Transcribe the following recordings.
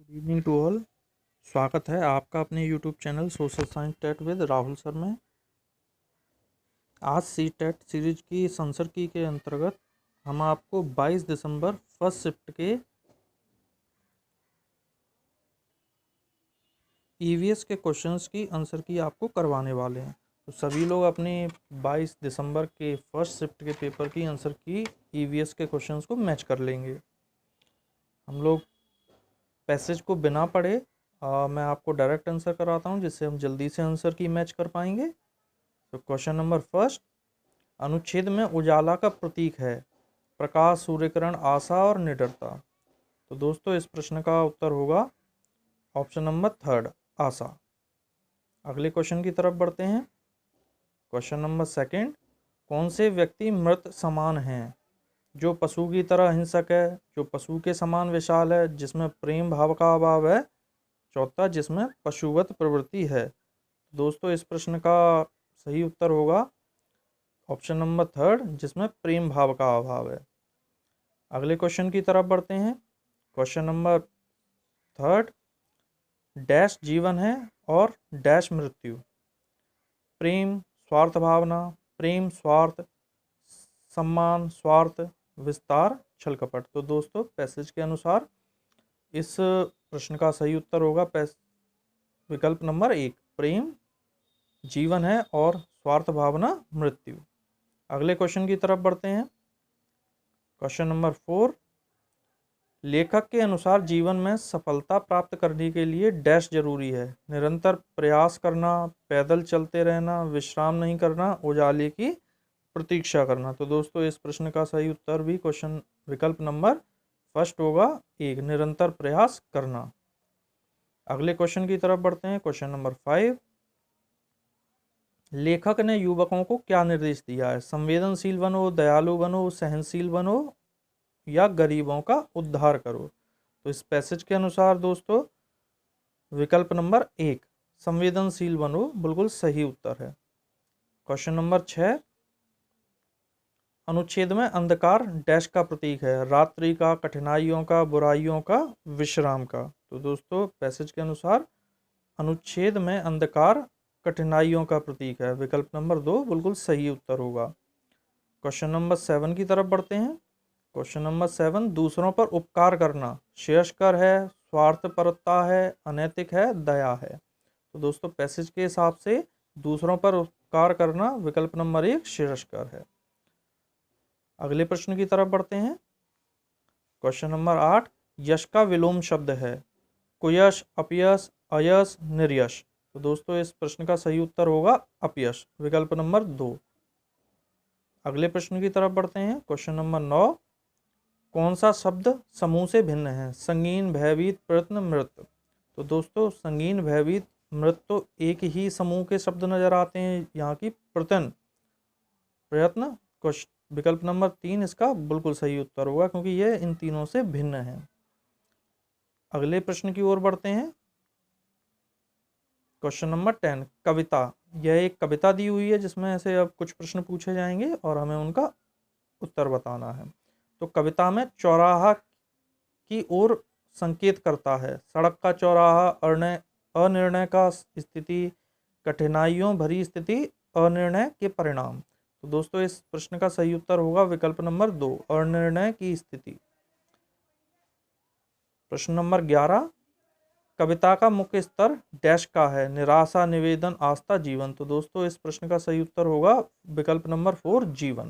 Good evening to all. स्वागत है आपका अपने YouTube channel social science TET with Rahul sir में। आज सी टेट सीरीज की इस आंसर की के अंतर्गत हम आपको 22 दिसंबर फर्स्ट शिफ्ट के ईवीएस के क्वेश्चंस की आंसर की आपको करवाने वाले हैं। तो सभी लोग अपने 22 दिसंबर के फर्स्ट शिफ्ट के पेपर की आंसर की ईवीएस के क्वेश्चंस को मैच कर लेंगे। हम लोग पैसेज को बिना पढ़े मैं आपको डायरेक्ट आंसर कराता हूं, जिससे हम जल्दी से आंसर की मैच कर पाएंगे। तो क्वेश्चन नंबर फर्स्ट, अनुच्छेद में उजाला का प्रतीक है प्रकाश, सूर्यकिरण, आशा और निडरता। तो दोस्तों इस प्रश्न का उत्तर होगा ऑप्शन नंबर थर्ड, आशा। अगले क्वेश्चन की तरफ बढ़ते हैं। क्वेश्चन नंबर सेकंड, कौन से व्यक्ति मृत समान हैं? जो पशु की तरह हिंसक है, जो पशु के समान विशाल है, जिसमें प्रेम भाव का अभाव है, चौथा जिसमें पशुवत प्रवृत्ति है। दोस्तों इस प्रश्न का सही उत्तर होगा ऑप्शन नंबर थर्ड, जिसमें प्रेम भाव का अभाव है। अगले क्वेश्चन की तरफ बढ़ते हैं। क्वेश्चन नंबर थर्ड, डैश जीवन है और डैश मृत्यु। प्रेम, स्वार्थ भावना, प्रेम, स्वार्थ, सम्मान, स्वार्थ, विस्तार, छल कपट। तो दोस्तों पैसेज के अनुसार इस प्रश्न का सही उत्तर होगा विकल्प नंबर एक, प्रेम जीवन है और स्वार्थ भावना मृत्यु। अगले क्वेश्चन की तरफ बढ़ते हैं। क्वेश्चन नंबर फोर, लेखक के अनुसार जीवन में सफलता प्राप्त करने के लिए डैश जरूरी है? निरंतर प्रयास करना, पैदल चलते रहना, विश्राम नहीं करना, उजाले की प्रतीक्षा करना। तो दोस्तों इस प्रश्न का सही उत्तर भी क्वेश्चन विकल्प नंबर फर्स्ट होगा, एक, निरंतर प्रयास करना। अगले क्वेश्चन की तरफ बढ़ते हैं। क्वेश्चन नंबर फाइव, लेखक ने युवकों को क्या निर्देश दिया है? संवेदनशील बनो, दयालु बनो, सहनशील बनो या गरीबों का उद्धार करो। तो इस पैसेज के अनुसार दोस्तों विकल्प नंबर एक, संवेदनशील बनो, बिल्कुल सही उत्तर है। क्वेश्चन नंबर 6, अनुच्छेद में अंधकार डैश का प्रतीक है? रात्रि का, कठिनाइयों का, बुराइयों का, विश्राम का। तो दोस्तों पैसेज के अनुसार अनुच्छेद में अंधकार कठिनाइयों का प्रतीक है। विकल्प नंबर दो बिल्कुल सही उत्तर होगा। क्वेश्चन नंबर 7 की तरफ बढ़ते हैं। क्वेश्चन नंबर 7, दूसरों पर उपकार करना श्रेयस्कर है, स्वार्थपरता है, अनैतिक है, दया है। तो दोस्तों पैसेज के हिसाब से दूसरों पर उपकार करना विकल्प नंबर एक श्रेयस्कर है। अगले प्रश्न की तरफ बढ़ते हैं। क्वेश्चन नंबर 8, यश का विलोम शब्द है? कुयश, अपयश, अयश, निर्यश। तो दोस्तों इस प्रश्न का सही उत्तर होगा अपयश, विकल्प नंबर 2। अगले प्रश्न की तरफ बढ़ते हैं। क्वेश्चन नंबर 9, कौन सा शब्द समूह से भिन्न है? संगीन, भयभीत, प्रयत्न, मृत। तो दोस्तों संगीन, भयभीत, मृत तो एक ही समूह के शब्द नजर आते हैं। यहाँ की प्रयत्न, प्रयत्न, विकल्प नंबर 3 इसका बिल्कुल सही उत्तर होगा, क्योंकि यह इन तीनों से भिन्न है। अगले प्रश्न की ओर बढ़ते हैं। क्वेश्चन नंबर 10, कविता। यह एक कविता दी हुई है जिसमें से अब कुछ प्रश्न पूछे जाएंगे और हमें उनका उत्तर बताना है। तो कविता में चौराहा की ओर संकेत करता है? सड़क का चौराहा, अनिर्णय का स्थिति, कठिनाइयों भरी स्थिति, अनिर्णय के परिणाम। तो दोस्तों इस प्रश्न का सही उत्तर होगा विकल्प नंबर 2, अनिर्णय की स्थिति। प्रश्न नंबर 11, कविता का मुख्य स्तर डैश का है? निराशा, निवेदन, आस्था, जीवन। तो दोस्तों इस प्रश्न का सही उत्तर होगा विकल्प नंबर 4, जीवन।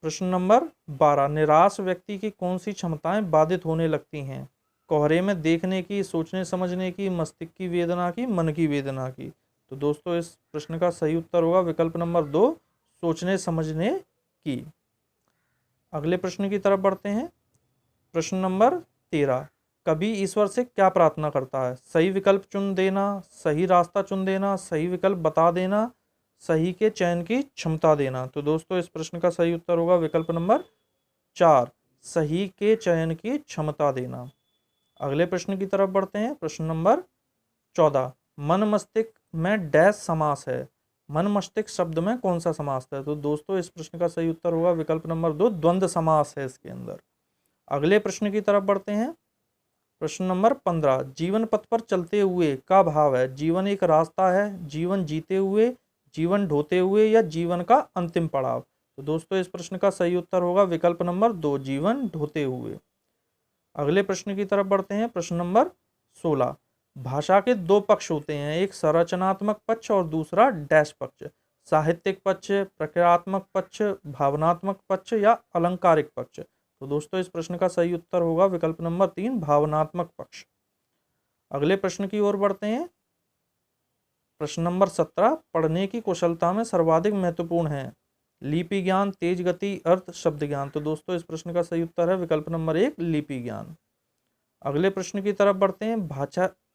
प्रश्न नंबर 12, निराश व्यक्ति की कौन सी क्षमताएं बाधित होने लगती हैं? कोहरे में देखने की, सोचने समझने की, मस्तिष्क की वेदना की, मन की वेदना की। तो दोस्तों इस प्रश्न का सही उत्तर होगा विकल्प नंबर 2, सोचने समझने की। अगले प्रश्न की तरफ बढ़ते हैं। प्रश्न नंबर 13, कभी ईश्वर से क्या प्रार्थना करता है? सही विकल्प चुन देना, सही रास्ता चुन देना, सही विकल्प बता देना, सही के चयन की क्षमता देना। तो दोस्तों इस प्रश्न का सही उत्तर होगा विकल्प नंबर 4, सही के चयन की क्षमता देना। अगले प्रश्न की तरफ बढ़ते हैं। प्रश्न नंबर 14, मन मस्तिष्क में डैश समास है? मन मस्तिष्क शब्द में कौन सा समास है? तो दोस्तों इस प्रश्न का सही उत्तर होगा विकल्प नंबर 2, द्वंद्व समास है इसके अंदर। अगले प्रश्न की तरफ बढ़ते हैं। प्रश्न नंबर 15, जीवन पथ पर चलते हुए का भाव है। जीवन एक रास्ता है, जीवन जीते हुए, जीवन ढोते हुए या जीवन का अंतिम पड़ाव। तो दोस्तों इस प्रश्न का सही उत्तर होगा विकल्प नंबर 2, जीवन ढोते हुए। अगले प्रश्न की तरफ बढ़ते हैं। प्रश्न नंबर 16, भाषा के दो पक्ष होते हैं, एक संरचनात्मक पक्ष और दूसरा डैश पक्ष। साहित्यिक पक्ष, प्रक्रियात्मक पक्ष, भावनात्मक पक्ष या अलंकारिक पक्ष। तो दोस्तों इस प्रश्न का सही उत्तर होगा विकल्प नंबर 3, भावनात्मक पक्ष। अगले प्रश्न की ओर बढ़ते हैं। प्रश्न नंबर 17, पढ़ने की कुशलता में सर्वाधिक महत्वपूर्ण है लिपि ज्ञान, तेज गति, अर्थ, शब्द ज्ञान। तो दोस्तों इस प्रश्न का सही उत्तर है विकल्प नंबर 1, लिपि ज्ञान। अगले प्रश्न की तरफ बढ़ते हैं।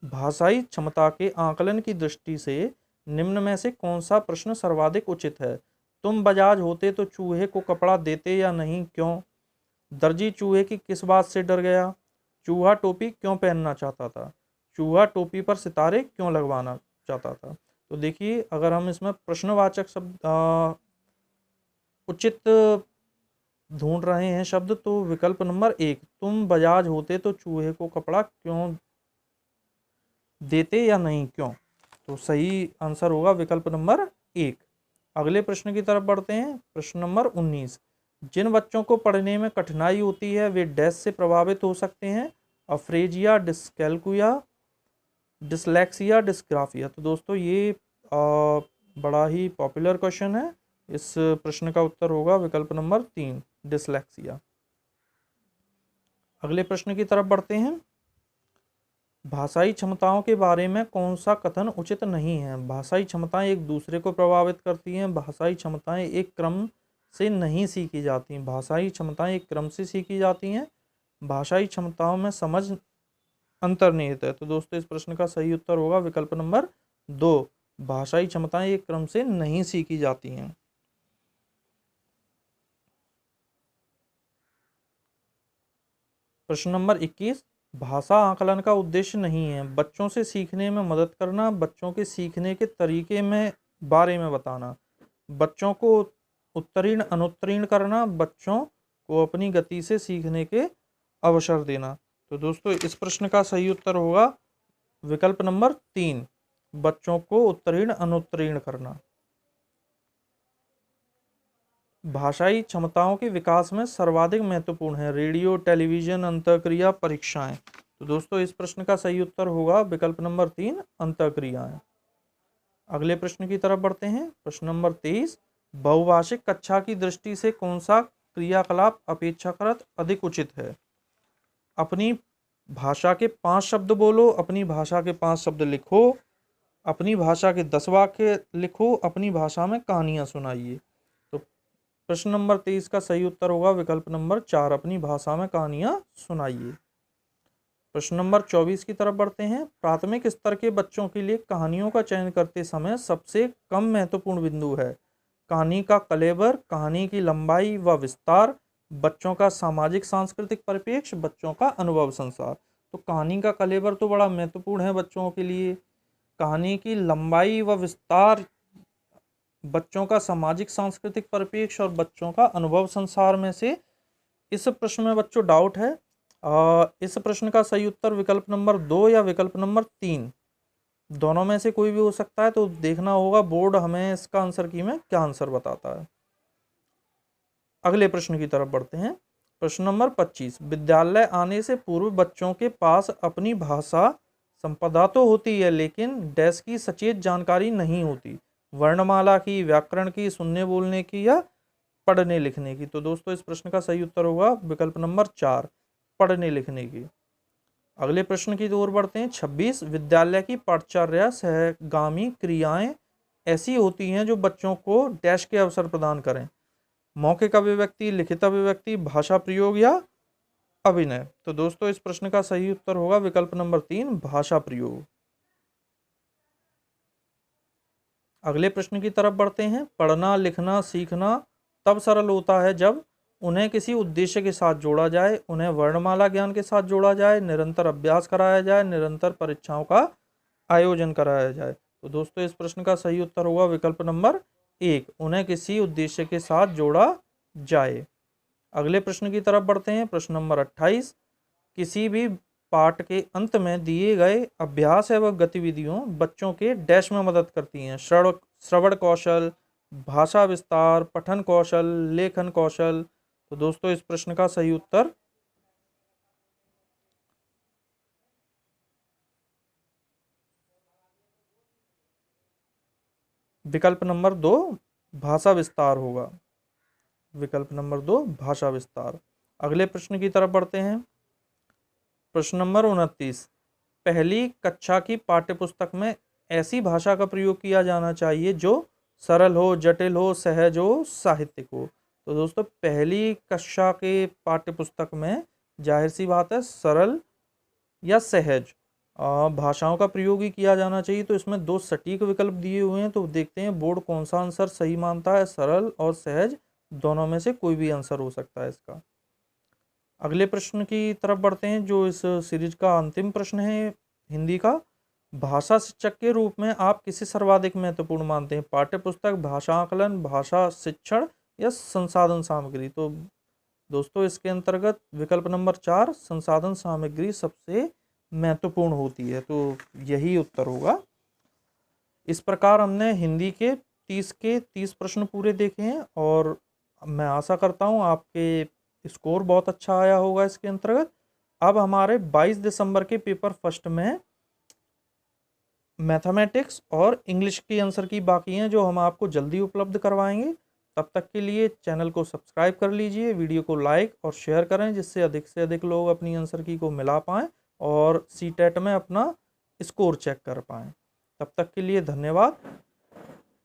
भाषाई क्षमता के आकलन की दृष्टि से निम्न में से कौन सा प्रश्न सर्वाधिक उचित है। तुम बजाज होते तो चूहे को कपड़ा देते या नहीं, क्यों। दर्जी चूहे की किस बात से डर गया। चूहा टोपी क्यों पहनना चाहता था। चूहा टोपी पर सितारे क्यों लगवाना चाहता था। तो देखिए अगर हम इसमें प्रश्नवाचक शब्द उचित ढूंढ रहे हैं शब्द, तो विकल्प नंबर 1, तुम बजाज होते तो चूहे को कपड़ा क्यों देते या नहीं, क्यों। तो सही आंसर होगा विकल्प नंबर 1। अगले प्रश्न की तरफ बढ़ते हैं। प्रश्न नंबर 19, जिन बच्चों को पढ़ने में कठिनाई होती है वे डैश से प्रभावित हो सकते हैं। अफ्रेजिया, डिस्कैल्कुलिया, डिसलेक्सिया, डिस्ग्राफिया। तो दोस्तों ये बड़ा ही पॉपुलर क्वेश्चन है। इस प्रश्न का उत्तर होगा विकल्प नंबर 3, डिसलेक्सिया। अगले प्रश्न की तरफ बढ़ते हैं। भाषाई क्षमताओं के बारे में कौन सा कथन उचित नहीं है। भाषाई क्षमताएं एक दूसरे को प्रभावित करती हैं। भाषाई क्षमताएं एक क्रम से नहीं सीखी जाती। भाषाई क्षमताएं एक क्रम से सीखी जाती हैं। भाषाई क्षमताओं में समझ अंतर्निहित है। तो दोस्तों इस प्रश्न का सही उत्तर होगा विकल्प नंबर 2, भाषाई क्षमताएं एक क्रम से नहीं सीखी जाती हैं। प्रश्न नंबर 21, भाषा आकलन का उद्देश्य नहीं है बच्चों से सीखने में मदद करना, बच्चों के सीखने के तरीके में बारे में बताना, बच्चों को उत्तीर्ण अनुत्तीर्ण करना, बच्चों को अपनी गति से सीखने के अवसर देना। तो दोस्तों इस प्रश्न का सही उत्तर होगा विकल्प नंबर 3, बच्चों को उत्तीर्ण अनुत्तीर्ण करना। भाषाई क्षमताओं के विकास में सर्वाधिक महत्वपूर्ण है रेडियो, टेलीविजन, अंतःक्रिया, परीक्षाएं। तो दोस्तों इस प्रश्न का सही उत्तर होगा विकल्प नंबर 3, अंतःक्रियाएं। अगले प्रश्न की तरफ बढ़ते हैं। प्रश्न नंबर 23, बहुभाषिक कक्षा की दृष्टि से कौन सा क्रियाकलाप अपेक्षाकृत अधिक उचित है। अपनी भाषा के 5 शब्द बोलो, अपनी भाषा के 5 शब्द लिखो, अपनी भाषा के 10 वाक्य लिखो, अपनी भाषा में कहानियां सुनाइए। तो प्रश्न नंबर 23 का सही उत्तर होगा विकल्प नंबर 4, अपनी भाषा में कहानियां सुनाइए। प्रश्न नंबर 24 की तरफ बढ़ते हैं। प्राथमिक स्तर के बच्चों के लिए कहानियों का चयन करते समय सबसे कम महत्वपूर्ण बिंदु है कहानी का कलेबर, कहानी की लंबाई व विस्तार, बच्चों का सामाजिक सांस्कृतिक परिप्रेक्ष्य, बच्चों का अनुभव संसार। तो कहानी का कलेबर तो बड़ा महत्वपूर्ण है बच्चों के लिए। कहानी की लंबाई व विस्तार, बच्चों का सामाजिक सांस्कृतिक परिप्रेक्ष्य और बच्चों का अनुभव संसार में से इस प्रश्न में बच्चों डाउट है। इस प्रश्न का सही उत्तर विकल्प नंबर 2 या विकल्प नंबर 3 दोनों में से कोई भी हो सकता है। तो देखना होगा बोर्ड हमें इसका आंसर की में क्या आंसर बताता है। अगले प्रश्न की तरफ बढ़ते हैं। प्रश्न नंबर 25, विद्यालय आने से पूर्व बच्चों के पास अपनी भाषा संपदा तो होती है लेकिन डैश की सचेत जानकारी नहीं होती। वर्णमाला की, व्याकरण की, सुनने बोलने की या पढ़ने लिखने की। तो दोस्तों इस प्रश्न का सही उत्तर होगा विकल्प नंबर 4, पढ़ने लिखने की। अगले प्रश्न की ओर बढ़ते हैं। 26, विद्यालय की पाठचर्या सहगामी क्रियाएं ऐसी होती हैं जो बच्चों को डैश के अवसर प्रदान करें। मौखिक अभिव्यक्ति, लिखित अभिव्यक्ति, भाषा प्रयोग या अभिनय। तो दोस्तों इस प्रश्न का सही उत्तर होगा विकल्प नंबर 3, भाषा प्रयोग। अगले प्रश्न की तरफ बढ़ते हैं। पढ़ना लिखना सीखना तब सरल होता है जब उन्हें किसी उद्देश्य के साथ जोड़ा जाए, उन्हें वर्णमाला ज्ञान के साथ जोड़ा जाए, निरंतर अभ्यास कराया जाए, निरंतर परीक्षाओं का आयोजन कराया जाए। तो दोस्तों इस प्रश्न का सही उत्तर होगा विकल्प नंबर 1, उन्हें किसी उद्देश्य के साथ जोड़ा जाए। अगले प्रश्न की तरफ बढ़ते हैं। प्रश्न नंबर 28, किसी भी पाठ के अंत में दिए गए अभ्यास एवं गतिविधियों बच्चों के डैश में मदद करती हैं। श्रवण कौशल, भाषा विस्तार, पठन कौशल, लेखन कौशल। तो दोस्तों इस प्रश्न का सही उत्तर विकल्प नंबर 2 भाषा विस्तार होगा। विकल्प नंबर 2 भाषा विस्तार। अगले प्रश्न की तरफ बढ़ते हैं। प्रश्न नंबर 29, पहली कक्षा की पाठ्यपुस्तक में ऐसी भाषा का प्रयोग किया जाना चाहिए जो सरल हो, जटिल हो, सहज हो, साहित्यिक हो। तो दोस्तों पहली कक्षा के पाठ्यपुस्तक में जाहिर सी बात है सरल या सहज भाषाओं का प्रयोग ही किया जाना चाहिए। तो इसमें दो सटीक विकल्प दिए हुए हैं, तो देखते हैं बोर्ड कौन सा आंसर सही मानता है। सरल और सहज दोनों में से कोई भी आंसर हो सकता है इसका। अगले प्रश्न की तरफ बढ़ते हैं जो इस सीरीज का अंतिम प्रश्न है हिंदी का। भाषा शिक्षक के रूप में आप किसे सर्वाधिक महत्वपूर्ण मानते हैं? पाठ्यपुस्तक, भाषा आकलन, भाषा शिक्षण या संसाधन सामग्री। तो दोस्तों इसके अंतर्गत विकल्प नंबर 4 संसाधन सामग्री सबसे महत्वपूर्ण होती है, तो यही उत्तर होगा। इस प्रकार हमने हिंदी के 30 प्रश्न पूरे देखे हैं और मैं आशा करता हूँ आपके स्कोर बहुत अच्छा आया होगा इसके अंतर्गत। अब हमारे 22 दिसंबर के पेपर फर्स्ट में मैथमेटिक्स और इंग्लिश की आंसर की बाकी हैं, जो हम आपको जल्दी उपलब्ध करवाएंगे। तब तक के लिए चैनल को सब्सक्राइब कर लीजिए, वीडियो को लाइक और शेयर करें, जिससे अधिक से अधिक लोग अपनी आंसर की को मिला पाएँ और सीटेट में अपना स्कोर चेक कर पाएँ। तब तक के लिए धन्यवाद।